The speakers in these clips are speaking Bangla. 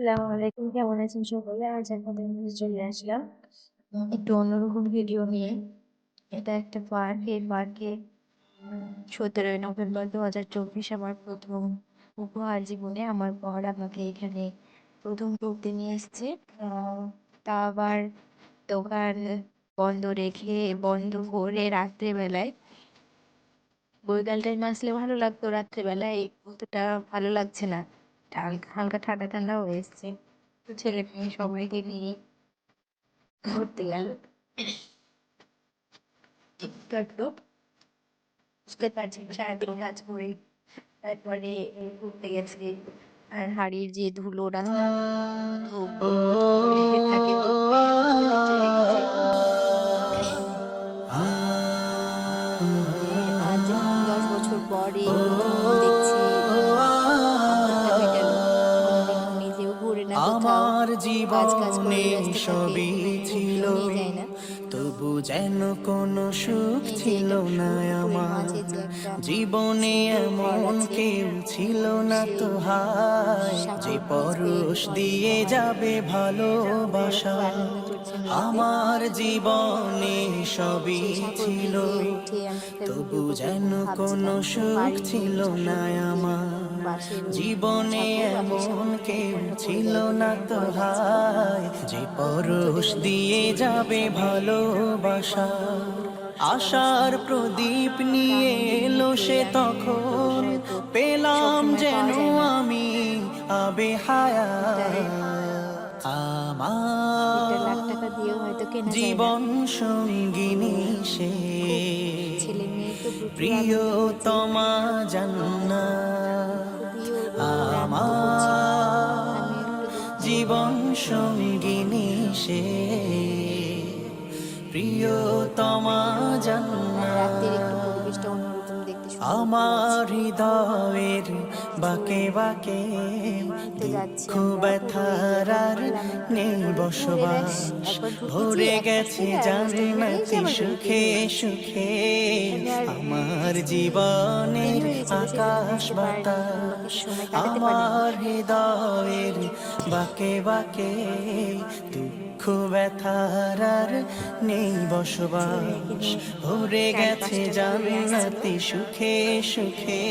আসসালামু আলাইকুম, কেমন আছেন সকলে? আজ আপনাদের মাঝে চলে আসলাম একটু অন্যরকম ভিডিও নিয়ে। এটা একটা পার্ক। এই পার্কে 17ই নভেম্বর 2024 আমার প্রথম উপহার জীবনে আমার বর আমাকে এখানে প্রথম ঘুরতে নিয়ে এসছে। তা আবার দোকান বন্ধ রেখে, বন্ধ করে রাত্রেবেলায়। বৈকাল টাইম আসলে ভালো লাগতো, রাত্রেবেলায় অতটা ভালো লাগছে না। হালকা হালকা ঠান্ডা ঠান্ডা হয়ে এসছে, তো ছেলে মেয়ে সবাইকে নিয়ে ঘুরতে গেল। একটু বুঝতে পারছি সারাদিন কাজ করে তারপরে ঘুরতে গেছে। আর হাড়ির যে ধুলো রাস্তা ধূপ লেগে থাকে, ধূপের ধুলো নিচে লেগেছে। আজ 10 বছর পরে প্রথম দেখছি মনটা মেটালো। কোনোদিন নিজেও ঘুরে না কোথাও, আমার কাজ কাজ করে জীবনে ব্যস্ত থাকে, সবই ছিল, ঘুরতেও নিয়ে যায় না। তবু যেন কোনো সুখ এই যে ছিল এটা না পুকুরের আমার মাঝে যে একটা জীবনে। সুন্দর ফল এমন আছে, কেউ ছিল না সেই তো হায় যে শাকের বীজ বের পরশ করে দিয়ে আমার যাবে বর ভালোবাসা। খুব আনন্দ করছেন দেখতে। আমার জীবনে সবই সেই শাকের ছিল, বীজে উঠে আমি একটা তবু ভিডিও করবো যেন কোনো ভাবছিলাম, তো সুখ পারিনি। ছিল শাকের না বীজের আমার বাঁশের ওই জীবনে। বাঁশের এমন সাথে কেউ ফোনটা পড়ে ছিল গেল বলে না আমার তো বড় লাগছিল। হায় যে পরশ ছোটবেলায় দিয়ে ছেলে মেয়ে যাবে সবাই ভালোবাসা। বন্ধু বান্ধব সবার আশার মিষ্টি প্রদীপ একটা নিয়ে আনন্দের এলো মুহূর্ত। সে এই আনন্দের মুহূর্তগুলো তখন, হয়তো পেলাম সবসময় যেন পাওয়া যায় না। আমি আবে এটাই, হায়াত। এটা লাখ আমার টাকা দিয়েও হয়তো কেনা যায় না। জীবন তো সঙ্গিনী সে, খুব ছেলে মেয়ে তো প্রচুর আনন্দ করেছে, প্রিয়তমা জান্নাত। খুবই ওরা আনন্দ করছিল। আমার আমিও একটু দেখছি। জীবন সঙ্গিনী সে, প্রিয়তমা আর রাতের একটু জান্নাত। পরিবেশটা অন্যরকম, দেখতে সুন্দর তো আমার লাগছে। হৃদয়ের তো বাঁকে বাঁকে এই তো যাচ্ছি দুঃখ আমরা পুরো এই ব্যথার আর বললাম একটু নেই ঘুরে বসবাস। একবার ঢুকেছি ভরে এক পাশ গেছে থেকে, আর হোস্টেল থেকে এসে জান্নাতি আবার বের সুখে হয়ে গেছি। সুখে এখানে আর আমার কিছু দেরি জীবনের হয়ে গেছিল, সেজন্য আকাশ বসতে পারিনি কিংবা কিছু বাতাস। সময় কাটাতে পারিনি। আমার হৃদয়ের বাঁকে বাঁকে দুঃখ ব্যথার আর নেই ছেলে মেয়েকে বসবাস। নিয়ে ভরে গেছে চারিপাশটা ঘুরে আসছি। জান্নাতি সুখে সুখে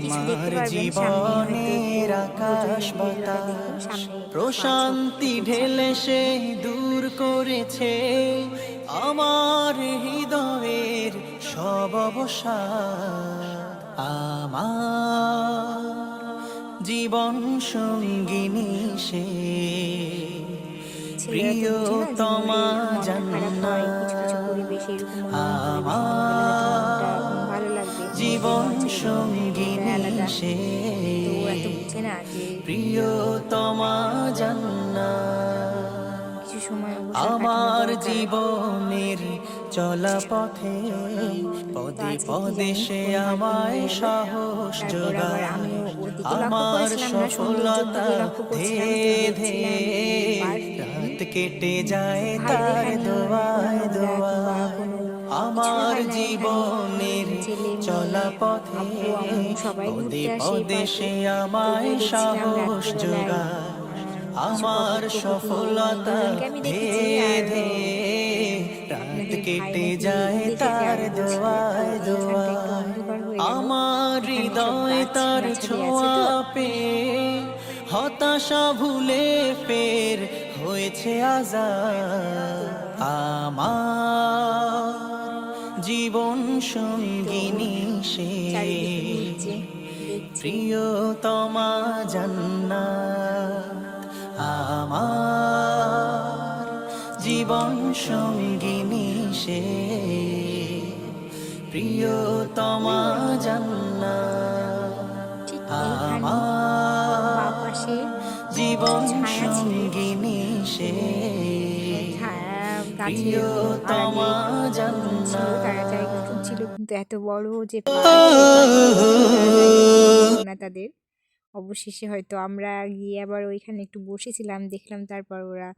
কিছু দেখতে আমার পারবেন সামনে, হয়তো একটু জীবনের ধৈর্য আকাশ ধরে ভিডিওটা দেখুন। বাতাস। সামনে মাছ প্রশান্তি উঠেছে। ঢেলে সে দূর করেছে আমার হৃদয়ের সব অবসাদ। আমার জীবন সঙ্গিনী সে, ছেলেরা তো বুঝে না যে প্রিয়তমা মনটা খারাপ হয় কিছু কিছু জান্নাত। পরিবেশে, এরকম মনোরম পরিবেশে নিয়ে গেলে হয়তো মনটা আমার ভালো লাগবে। মেয়েদের জীবন ছেলেদের মনের ভিডিওটা সঙ্গিনী আলাদা। সে, তো ওরা তো বুঝে না যে প্রিয়তমা জান্নাত। কিছু সময় অবসর কাটানো আমার দরকার। জীবনের চলা পথে তো পদে আজকে কি পদে জানি সে কোন পাখি মরে আমায় গেল। সাহস তারপর আবার যোগায়। আমিও ওর দিকে লক্ষ্য আমার করেছিলাম না, সৌন্দর্যের সফলতা দিকে লক্ষ্য করছিলাম। তো ধীরে দেখছিলাম ধীরে এই পার্ক রাত কেটে যায় ভালো তার দেখায়নি, কোনো দোয়ায় নোংরা কিংবা দোয়ায়। কোনো কিছুই আমার হয় না এখানে। জীবনের ছেলে মেয়ে চলা পথে আব্বু আম্মু সবাই পদে ঘুরতে আসে এই পদে পার্কে। সে তবুও আমায় দেখছিলাম সাহস রাত্রিবেলায় যোগায়। কিছু আমার প্রকৃতি সফলতা দুজনকে আমি দেখেছি। ধীরে আর ধীরে রাত আপনাদের ভাই কেটে নাকি যায় দেখেছে তার আরো বলছিল। তো দোয়ায় এইখানটা একটু দোয়ায়। অন্ধকার হয়ে গেল, আমার এখানে সব হৃদয় গাছ তার গাছালি আছে ছোঁয়া তো। পেয়ে হতাশা ভুলে ফের হয়েছে তো আজাদ। আমার জীবন সঙ্গিনী সে, চারিদিকে ঘুরছে, দেখছে। প্রিয়তমা জান্নাত। আমার জীবন সঙ্গিনী সে, প্রিয়তমা জান্নাত। ঠিক এইখানে বাঁ আমার পাশে কিছু জীবন ছায়া ছিল, সঙ্গিনী সে, ছায়া গাছের আড়ালে প্রিয়তমা ছিল, তারা জায়গা জান্নাত। খুঁজছিল। কিন্তু এত বড় যে পার্ক, সেই পার্কে ঢুকে তারা জায়গা খুঁজে পেল না তাদের। অবশেষে হয়তো আমরা গিয়ে আবার ওইখানে একটু বসেছিলাম, দেখলাম। তারপর ওরা